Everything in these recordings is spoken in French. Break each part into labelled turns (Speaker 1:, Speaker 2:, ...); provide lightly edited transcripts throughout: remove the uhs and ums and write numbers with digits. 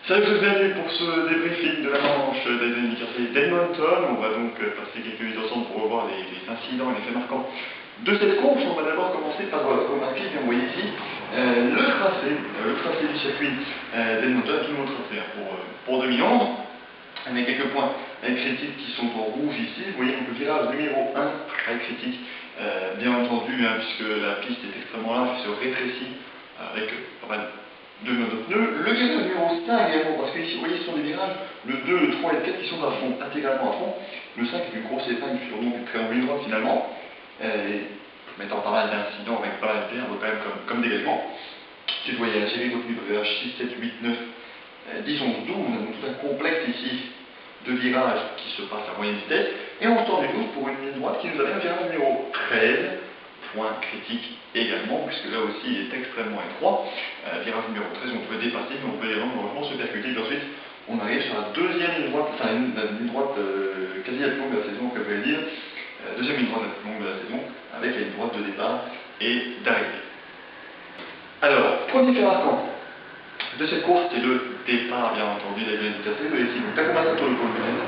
Speaker 1: Salut à tous, bienvenue pour ce débriefing de la manche d'Edmonton. On va donc passer quelques minutes ensemble pour revoir les incidents et les faits marquants de cette course. On va d'abord commencer par remarquer, bien vous voyez ici, le tracé du circuit d'Edmonton, tout nouveau tracé pour 2011. On a quelques points critiques qui sont en rouge ici. Vous voyez donc le virage numéro 1 très critique, bien entendu, puisque la piste est extrêmement large et se rétrécit avec pas mal de nos pneus. Le virage numéro 5 également, parce que ici vous voyez ce sont des virages, le 2, le 3 et le 4 qui sont à fond, intégralement à fond. Le 5 est une grosse épingle sur donc une très longue ligne droite finalement, mettant pas mal d'incidents avec pas mal d'air quand même comme dégagement. Ensuite vous voyez la série retenue de virage 6, 7, 8, 9, 10, 11, 12, on a donc tout un complexe ici de virages qui se passent à moyenne vitesse. Et on sort du 12 pour une ligne droite qui nous amène au virage numéro 13. Point critique également, puisque là aussi il est extrêmement étroit. Virage numéro 13, on peut dépasser, mais on peut également se percuter. Puis ensuite, on arrive sur la deuxième ligne droite, enfin une ligne droite quasi la plus longue de la saison, on pourrait dire. Deuxième ligne droite la plus longue de la saison, avec la ligne droite de départ et d'arrivée. Alors, premier fait marquant de cette course, c'est le départ, bien entendu, de la ligne de vous voyez ici, donc Takuma Sato le poleman,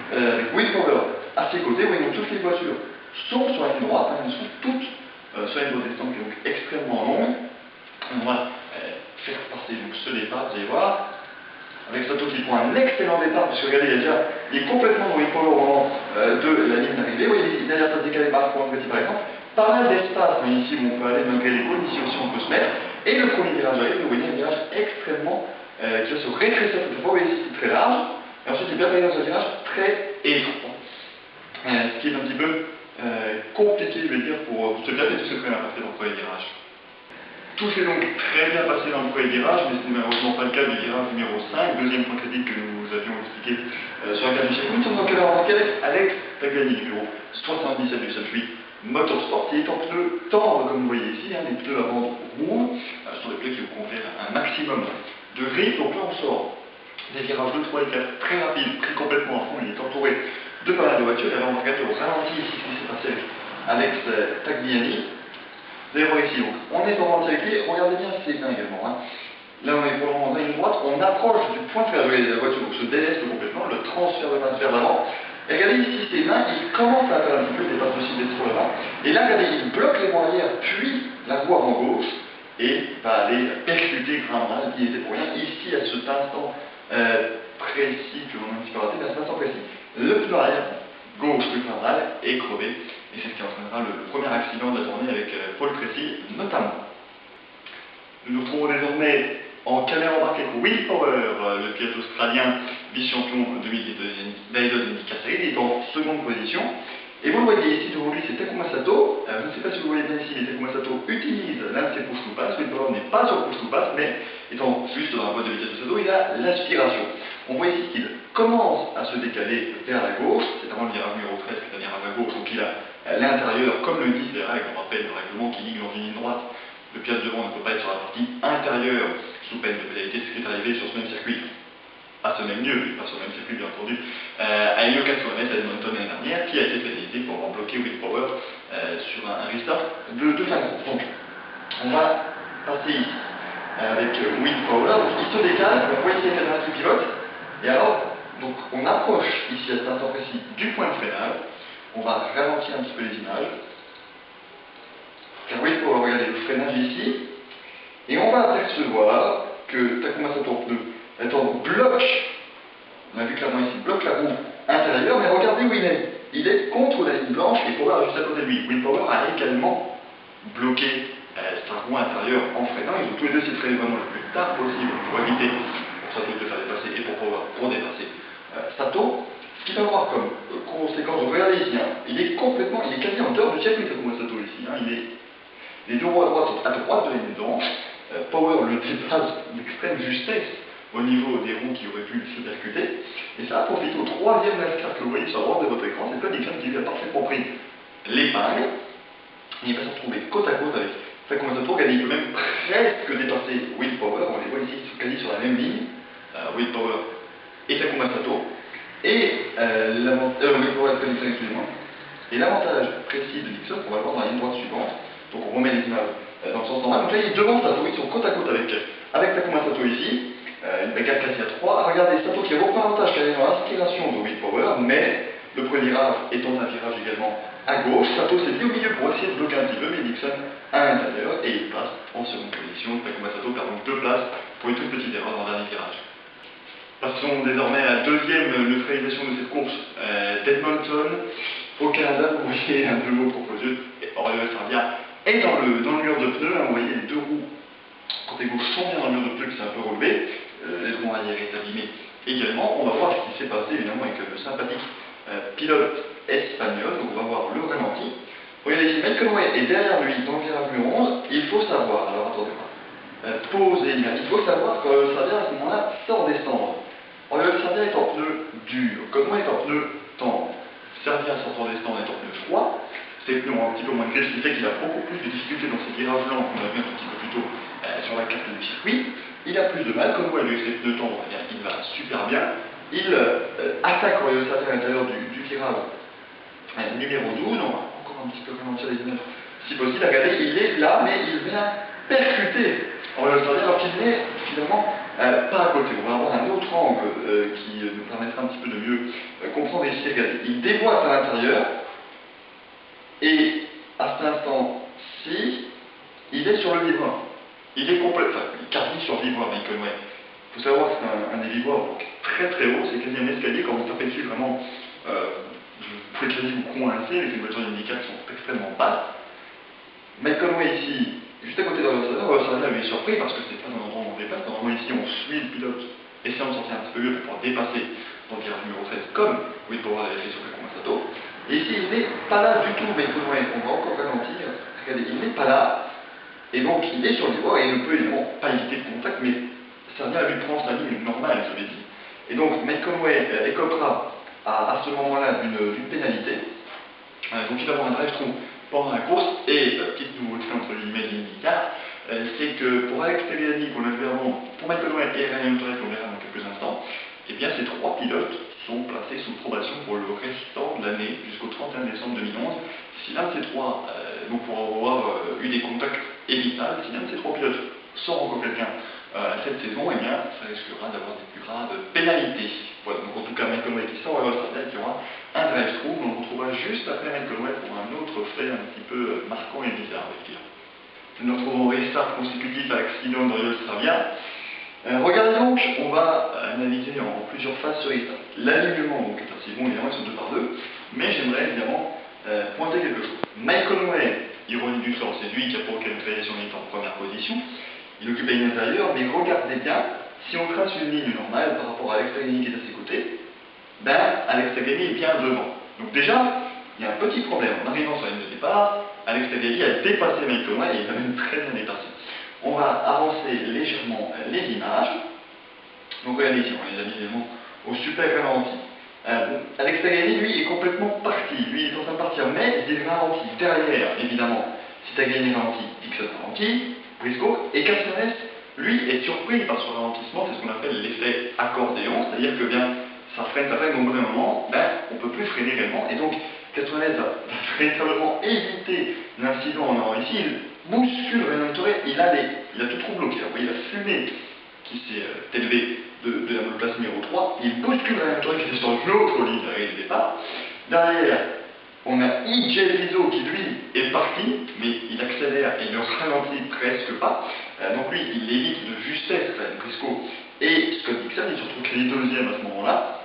Speaker 1: avec Will Power à ses côtés. Vous voyez donc toutes les voitures sont sur la ligne droite, elles sont toutes sur une voie descente qui est donc extrêmement longue. On va faire passer donc ce départ, vous allez voir, avec Sato qui prend un excellent départ, parce que regardez, il est complètement dans les power au moment de la ligne d'arrivée. Vous voyez, derrière ça décalé par rapport à petit par exemple. Pas mal d'espace, mais ici où on peut aller malgré les cônes, ici aussi on peut se mettre. Et le premier virage arrive, vous voyez un virage extrêmement qui va se rétrécir cette fois, vous voyez ici c'est très large, et ensuite il est bien arrivé dans un virage très étroit. Ce qui est un petit peu compliqué, je vais dire, pour se bien et tout s'est très bien passé dans le premier virage. Tout s'est donc très bien passé dans le premier virage, mais ce n'est malheureusement pas le cas du virage numéro 5, deuxième point critique que nous avions expliqué sur la carte du circuit. Nous sommes donc allés remarquer avec Alex Tagliani, numéro 77 du circuit Motorsport, qui est en pneus tendres, comme vous voyez ici, des pneus à bande rouge, ce sont des pneus qui vous confèrent un maximum de grip. Donc là on sort des virages 2, 3 et 4 très rapides, pris complètement à fond, il est entouré de pas mal de voitures. Et alors on va regarder au ralenti ici ce qui s'est passé avec Alex Tagliani. Vous allez voir ici, donc, on est au ralenti avec lui, regardez bien ces mains également. Là on est pour le moment dans une droite, on approche du point de freinage de la voiture, donc se déleste complètement, le transfert de main vers l'avant. Et regardez ici ces mains, il commence à faire un petit peu des passes possibles d'être sur l'avant. Et là regardez, il bloque les roues arrière, puis la roue avant gauche, et va aller percuter Grimbral qui était pour rien ici à cet instant précis que l'on a un petit peu raté, mais à cet instant précis. Le pneu arrière gauche de Grimbral est crevé, et c'est ce qui entraînera le premier accident de la journée avec Paul Tracy notamment. Nous nous retrouvons désormais en caméra embarquée pour Will Power, le pilote australien vice-champion 2010 d'IndyCar Series. Il est en seconde position. Et vous le voyez ici devant lui, c'est Takuma Sato. Je ne sais pas si vous voyez bien ici, mais Takuma Sato utilise l'un de ses push-to-pass. Will Power n'est pas sur le push-to-pass, mais étant juste dans la boîte de vitesse de Sato, il a l'aspiration. On voit ici qu'il commence à se décaler vers la gauche. C'est avant le virage numéro 13 qui est un virage à gauche, donc il a l'intérieur, comme le disent les règles. On rappelle le règlement qui dit que dans une ligne droite, le pilote devant ne peut pas être sur la partie intérieure sous peine de pénalité, ce qui est arrivé sur ce même circuit, à ce même lieu, pas sur le même circuit bien entendu, à une occasion à Edmonton l'année dernière, qui a été pénalisé pour avoir bloqué Will Power sur un restart de fin de course. Donc, on va passer ici avec Will Power, donc il se décale, on voit ici la caméra qui pilote, et alors, donc on approche ici à cet instant précis du point de freinage, on va ralentir un petit peu les images. Car Will Power, regardez le freinage ici, et on va apercevoir que Takuma Sato bloque, on a vu clairement ici, bloque la roue intérieure, mais regardez où il est. Il est contre la ligne blanche et Power est juste à côté de lui. Will Power a également bloqué sa roue intérieure en freinant. Ils ont tous les deux essayé de freiner vraiment le plus tard possible pour éviter pour Sato de le faire dépasser et pour Power pour dépasser Sato. Ce qui va avoir comme conséquence, donc regardez ici, il est quasi en dehors du circuit Takuma Sato ici. Les deux roues à droite sont à droite de la ligne blanche. Power le dépasse d'extrême justesse au niveau des roues qui auraient pu se percuter. Et ça a profité au troisième NASCAR que vous voyez sur la droite de votre écran. C'est Tony Klein qui lui a parfaitement pris l'épingle. Il va se retrouver côte à côte avec Takuma Sato. Regardez, il peut même presque dépasser Will Power. On les voit ici quasi sur la même ligne. Will Power et Takuma Sato. Et Will Power et Tony Klein, excusez-moi. Et l'avantage précis de Dixon, on va le voir dans la ligne droite suivante. Donc on remet les images dans le sens normal. Donc là, ils demandent Sato, ils sont côte à côte avec Takuma Sato ici. une bagarre quasi à 3. Regardez, Sato qui reprend l'avantage car il est dans l'inspiration de Willpower, mais le premier virage étant un virage également à gauche, Sato s'est mis au milieu pour essayer de bloquer un petit peu, mais Dixon à l'intérieur et il passe en seconde position. Takuma Sato perd donc 2 places pour une toute petite erreur dans le dernier virage. Passons désormais à la deuxième neutralisation de cette course d'Edmonton au Canada. Vous voyez un nouveau proposé, Oriol Sardia est dans le mur de pneus. Vous voyez les deux roues côté gauche sont bien dans le mur de pneus qui s'est un peu relevé, les roues arrière est abîmé également. On va voir ce qui s'est passé évidemment avec le sympathique pilote espagnol. Donc on va voir le ralenti. Regardez ici, Mike Conway est derrière lui dans le virage numéro 11. Il faut savoir, alors attendez, pause et il faut savoir que Sardia à ce moment-là sort descendre. Oriol Sardia est en pneu dur, Conway est en pneu tendre. Sardia sortant descendre est en pneu froid. Ces pneus ont un petit peu moins de grip, ce qui fait qu'il a beaucoup plus de difficultés dans ces virages lents qu'on a vu un petit peu plus tôt sur la carte du circuit. Il a plus de mal, Conway lui ses pneus tendres, il va super bien. Il attaque Oriol Sardia à l'intérieur du virage numéro 12. On va encore un petit peu ralentir les images si possible. Regardez, il est là, mais il vient percuter Oriol Sardia alors qu'il n'est finalement pas à côté. On va avoir un autre angle qui nous permettra un petit peu de mieux comprendre ici. Regardez, il déboîte à l'intérieur. Et à cet instant-ci, il est sur le vibreur. Il est complètement, enfin, il carville sur le vibreur, Mike Conway. Il faut savoir que c'est un des vibreurs très très haut, c'est quasi un escalier. Quand vous tapez dessus, vraiment, vous pouvez quasi vous coincer. Les voitures d'indicateurs sont extrêmement basses. Mike Conway ici, juste à côté de Oriol Sardia, lui est surpris parce que c'est pas un endroit où on dépasse. Normalement ici, on suit le pilote, essayant de sortir un petit peu mieux pour pouvoir dépasser dans le virage numéro 13, comme Willpower l'avait fait sur Takuma Sato. Et ici, il n'est pas là du tout, mais on va encore ralentir. Regardez, il n'est pas là. Et donc, il est sur le voie et il ne peut évidemment pas éviter le contact, mais Sardia lui prend sa ligne normale, je l'ai dit. Et donc, Mike Conway écopera à ce moment-là d'une pénalité. Donc, il va avoir un drive-through pendant la course. Et, petite nouveauté entre guillemets de l'IndyCar, c'est que pour Alex Tagliani, qu'on a vu avant, pour Mike Conway et Ryan Hunter, qu'on verra dans quelques instants, eh bien, ces trois pilotes sont placés sous probation pour le restant de l'année, jusqu'au 31 décembre 2011. Si l'un de ces trois, donc pour avoir eu des contacts évitables, si l'un de ces trois pilotes sort encore quelqu'un cette saison, eh bien, ça risquera d'avoir des plus graves pénalités. Voilà, donc en tout cas, Mike Conway qui sort à Australie, il y aura un drive-through, on le retrouvera juste après Mike Conway pour un autre fait un petit peu marquant et bizarre, on va dire. Nous retrouvons restart consécutif à l'accident d'Oriol Sardia. Regardez donc, on va analyser en plusieurs phases ce restart. L'alignement donc est assez bon, évidemment, ils sont 2 par 2, mais j'aimerais évidemment pointer quelque chose. Mike Conway, ironie du sort, c'est lui qui a provoqué la neutralisation, il est en première position. Il occupe la ligne intérieure, mais regardez bien, si on trace une ligne normale par rapport à Alex Tagliani qui est à ses côtés, ben Alex Tagliani est bien devant. Donc déjà, il y a un petit problème. En arrivant sur la ligne de départ, Alex Tagliani a dépassé Mike Conway et il va même très bien dépassé. On va avancer légèrement les images. Donc regardez ici, on les a mis évidemment au super ralenti. Alex Tagliani, lui, est complètement parti. Lui, il est en train de partir, mais il est ralenti. Derrière, évidemment, si Tagliani ralentit, Dixon ralentit, Briscoe, et Castroneves, lui, est surpris par ce ralentissement. C'est ce qu'on appelle l'effet accordéon, c'est-à-dire que bien, ça freine, donc au bout d'un moment, ben, on ne peut plus freiner réellement. Et donc, Castroneves va véritablement éviter l'incident en avant ici. Il bouscule Ryan Hunter, il a tout trop bloqué. Vous voyez la fumée qui s'est élevée de la monoplace numéro 3, il bouscule Ryan Hunter qui était sur l'autre ligne de départ. Derrière, on a EJ Rizzo qui lui est parti, mais il accélère et ne ralentit presque pas. Donc lui, il évite de justesse Ryan Briscoe et Scott Dixon, il se retrouve créé deuxième à ce moment-là.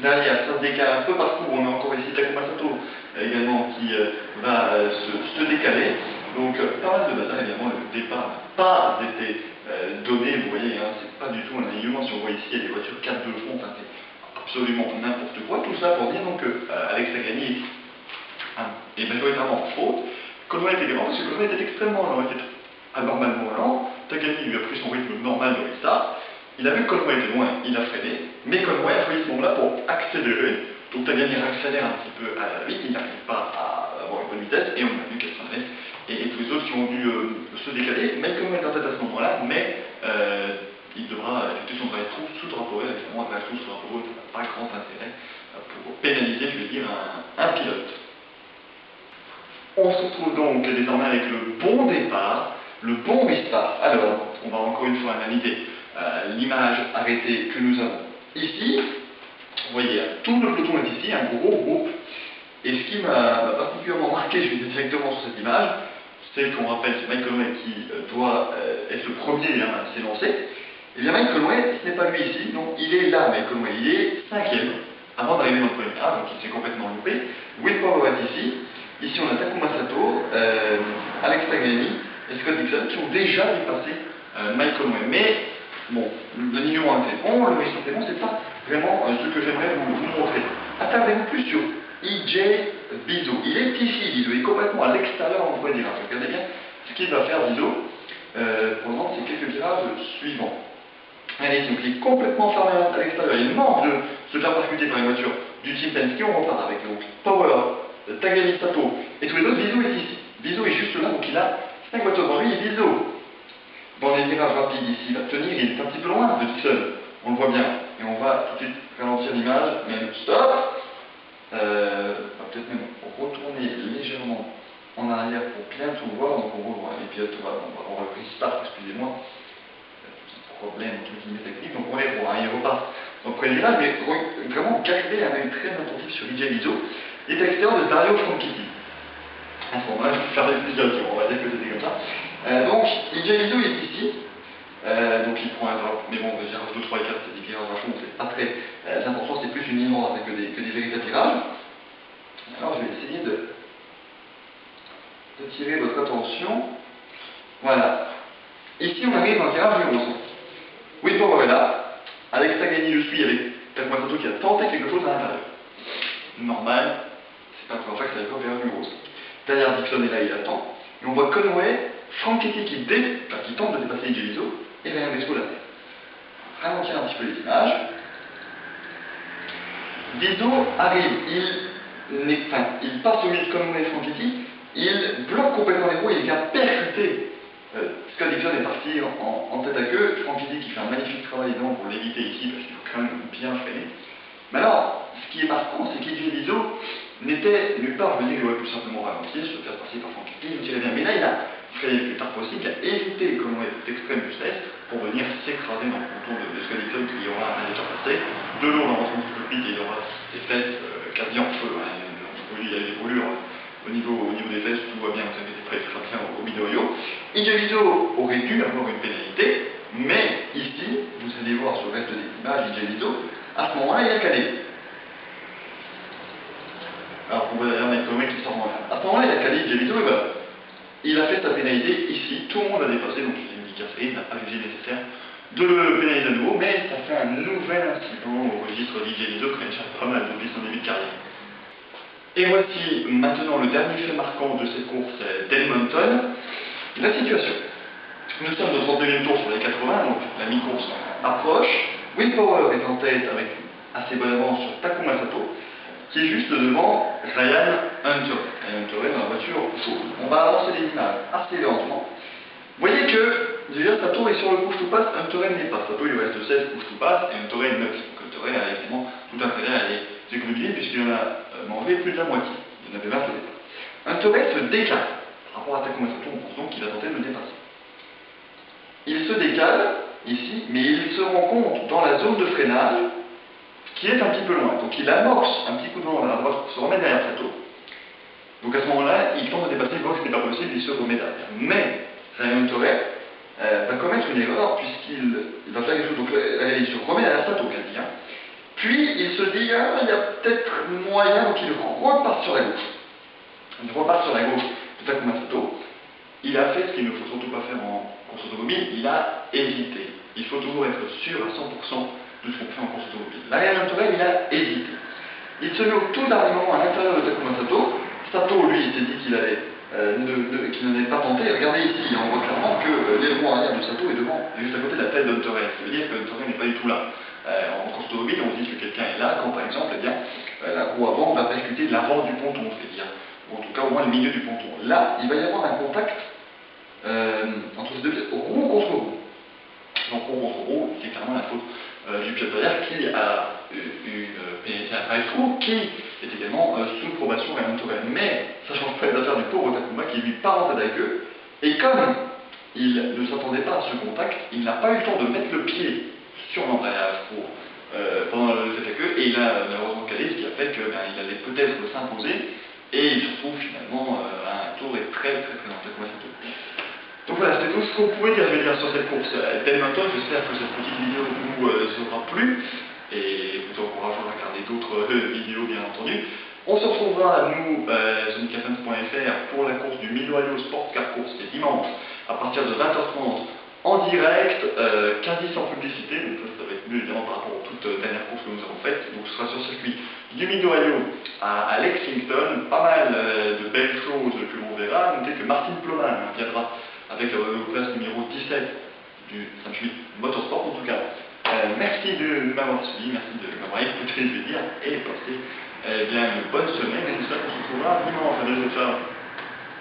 Speaker 1: Derrière, ça se décale un peu partout. On a encore ici Takuma Sato également qui va se décaler. Donc, pas mal de bataille, évidemment, le départ n'a pas été donné. Vous voyez, hein, c'est pas du tout un alignement. Si on voit ici, il y a des voitures 4 de front, enfin, c'est absolument n'importe quoi. Tout ça pour dire donc que Alex Tagliani est majoritairement en faute. Conway était grand parce que Conway était extrêmement lent, il était anormalement lent. Tagliani lui a pris son rythme normal de restart. Il a vu que Conway était loin, il a freiné, mais Conway a choisi ce moment-là pour accélérer. Donc Tagliani accélère un petit peu à la vite, il n'arrive pas à avoir une bonne vitesse, et on a vu Castroneves et tous les autres qui ont dû se décaler. Mike Conway est en tête à ce moment-là, mais il devra effectuer son drive-through sous drapeau vert. Évidemment, un drive-through sous drapeau vert n'a pas grand intérêt pour pénaliser, je veux dire, un pilote. On se retrouve donc désormais avec le bon départ, le bon restart. Alors, on va encore une fois analyser l'image arrêtée que nous avons ici. Vous voyez, tout le peloton est ici, un gros groupe. Et ce qui m'a particulièrement marqué, je vais dire directement sur cette image, c'est qu'on rappelle, c'est Mike Conway qui doit être le premier à s'élancer. Et bien Mike Conway, ce n'est pas lui ici, donc il est là, Mike Conway, il est 5e, avant d'arriver dans le premier virage, donc il s'est complètement loupé. Will Power est ici, ici on a Takuma Sato, Alex Tagliani et Scott Dixon qui ont déjà dépassé Mike Conway. Mais bon, le niveau 1 était bon, le résultat était bon, c'est pas vraiment ce que j'aimerais vous montrer. Attardez-vous plus sur EJ Bizo. Il est ici, Bizo, il est complètement à l'extérieur, on pourrait dire. Regardez bien ce qu'il va faire, Bizo, pendant ces quelques virages suivants. Allez, donc il est complètement fermé à l'extérieur. Il manque de se faire percuter par une voiture du Team Penske. On repart avec donc Power, Tagliani, Sato et tous les autres. Bizo est ici. Bizo est juste là, donc il a 5 voitures devant lui et Bizo, dans les virages rapides ici, il va tenir, il est un petit peu loin de Dixon. On le voit bien. Et on va tout de suite ralentir l'image, même stop. Peut-être même retourner légèrement en arrière pour bien tout voir. Donc on revoit les pilotes, on va restart, excusez-moi. Problème entre guillemets technique, donc on les revoit, il repart dans le premier virage, mais vraiment garder un œil très attentif sur EJ Bizo. Il est à l'extérieur de Dario Franchitti. À ce moment-là, je vais faire l'explication, on va dire que c'était comme ça. Donc EJ Bizo est ici. Donc il prend un drop, mais bon, les virages 2, 3 et 4, c'est des virages à fond, c'est pas très important, c'est plus une ligne droite que des véritables virages. Alors je vais essayer de tirer votre attention. Voilà. Ici on arrive dans le virage numéro 5. Will Power est là. Alex Tagliani le suit avec Takuma Sato qui a tenté quelque chose à l'intérieur. Normal, c'est pas la première fois que ça arrive au virage numéro 5. Derrière Dixon est là, il attend. Et on voit Conway, Franchitti qui tente de dépasser EJ Bizo, et Ryan Briscoe la terre. Ralentir un petit peu les images. Bizo arrive, il passe au milieu de Conway et Franchitti, il bloque complètement les roues, il vient percuter. Scott Dixon est parti en tête à queue, Franchitti qui fait un magnifique travail dedans pour l'éviter ici parce qu'il faut quand même bien freiner. Mais alors, ce qui est marquant, c'est qu'EJ Bizo n'était nulle part, je veux dire, il aurait pu simplement ralentir, se faire passer par Franchitti, il tirait bien. Mais là, il a fait le plus tard possible, il a évité Conway d'extrême justesse pour venir s'écraser dans le ponton de Scott Dixon qui aura déjà passé. De l'eau dans l'entrée du cockpit et il aura ses fesses quasi en feu. Il y a des brûlures. Au niveau des fesses, tout va bien, vous inquiétez pas, il sera bien au Midoriyo. EJ Bizo aurait dû avoir une pénalité, mais ici, vous allez voir sur le reste des images, EJ Bizo, à ce moment-là, il a calé. Alors, on voit derrière Mike Conway qui sort en l'air. À ce moment-là, il a calé EJ Bizo, et voilà. Il a fait sa pénalité ici, tout le monde a dépassé, donc il a une cassée, il n'a pas jugé nécessaire de le pénaliser à nouveau, mais ça fait un nouvel incident au registre d'EJ Bizo, qui a déjà pas mal depuis son début de carrière. Et voici maintenant le dernier fait marquant de cette course d'Edmonton, la situation. Nous sommes au 32e tour sur les 80, donc la mi-course approche. Will Power est en tête avec assez bonne avance sur Takuma Sato, qui est juste devant Ryan Hunter. Ryan Hunter est dans la voiture chaude. On va avancer les images assez lentement. Vous voyez que déjà Sato est sur le push to pass, Hunter n'est pas. Sato il lui reste 16 push to pass et Hunter est 9. Donc Hunter a évidemment tout intérêt à aller s'économiser puisqu'il en a mangé plus de la moitié. Il en avait 20 au départ. Hunter se décale. Par rapport à Takuma Sato, on pense donc qu'il a tenté de le dépasser. Il se décale ici, mais il se rend compte dans la zone de freinage qui est un petit peu loin. Donc il amorce un petit coup de vent à la droite pour se remettre derrière Sato. Donc à ce moment-là, il tente de dépasser, il voit que ce n'est pas possible, il se remet derrière. Mais Ryan Hunter va commettre une erreur puisqu'il va faire quelque chose. Donc il se remet derrière Sato, quasi. Puis il se dit, ah, il y a peut-être moyen, donc il repart sur la gauche. Il repart sur la gauche de Takuma Sato. Il a fait ce qu'il ne faut surtout pas faire en course automobile, il a hésité. Il faut toujours être sûr à 100% de ce qu'on fait en course automobile. Là, Ryan Hunter, il a hésité. Il se met au tout dernier moment à l'intérieur de Takuma Sato. Sato, lui, il s'est dit qu'il qu'il n'en avait pas tenté. Regardez ici, on voit clairement que l'aileron arrière de Sato est devant, juste à côté de la tête d'Hunter. Ça veut dire que Hunter n'est pas du tout là. En course automobile, on dit que quelqu'un est là quand, par exemple, eh bien, la roue avant va percuter l'avant du ponton, c'est-à-dire, ou en tout cas au moins le milieu du ponton. Là, il va y avoir un contact entre ces deux pièces, roue contre roue. Donc roue contre roue, c'est clairement la faute du pilote derrière qui a une pénalité à drive-through qui est également sous probation Ryan Hunter. Mais ça ne change pas les affaires du pauvre Takuma qui lui part en tête avec eux. Et comme il ne s'attendait pas à ce contact, il n'a pas eu le temps de mettre le pied sur l'embrayage pendant l'effet queue, et il a malheureusement calé, ce qui a fait qu'il allait peut-être s'imposer, et il se retrouve finalement à un tour et très lent. Donc voilà, c'était tout ce qu'on pouvait dire, sur cette course d'Edmonton. J'espère que cette petite vidéo vous aura plu et vous encouragera à regarder d'autres vidéos, bien entendu. On se retrouvera, nous, zonicafans.fr, pour la course du Mid-Ohio Sport Car Course, qui est dimanche, à partir de 20h30, en direct, quasi sans publicité. Donc ça va être mieux, évidemment, par rapport aux toutes dernières courses que nous avons faites. Donc ce sera sur le circuit du Mid-Ohio à Lexington. Pas mal de belles choses que l'on verra. Notez que Martin Plomin viendra avec la place numéro 17 du 38 Motorsport. En tout cas, merci de m'avoir suivi, merci de m'avoir écouté, je vais dire, et passez une bonne semaine, et j'espère qu'on se retrouvera dimanche. À bientôt, ciao.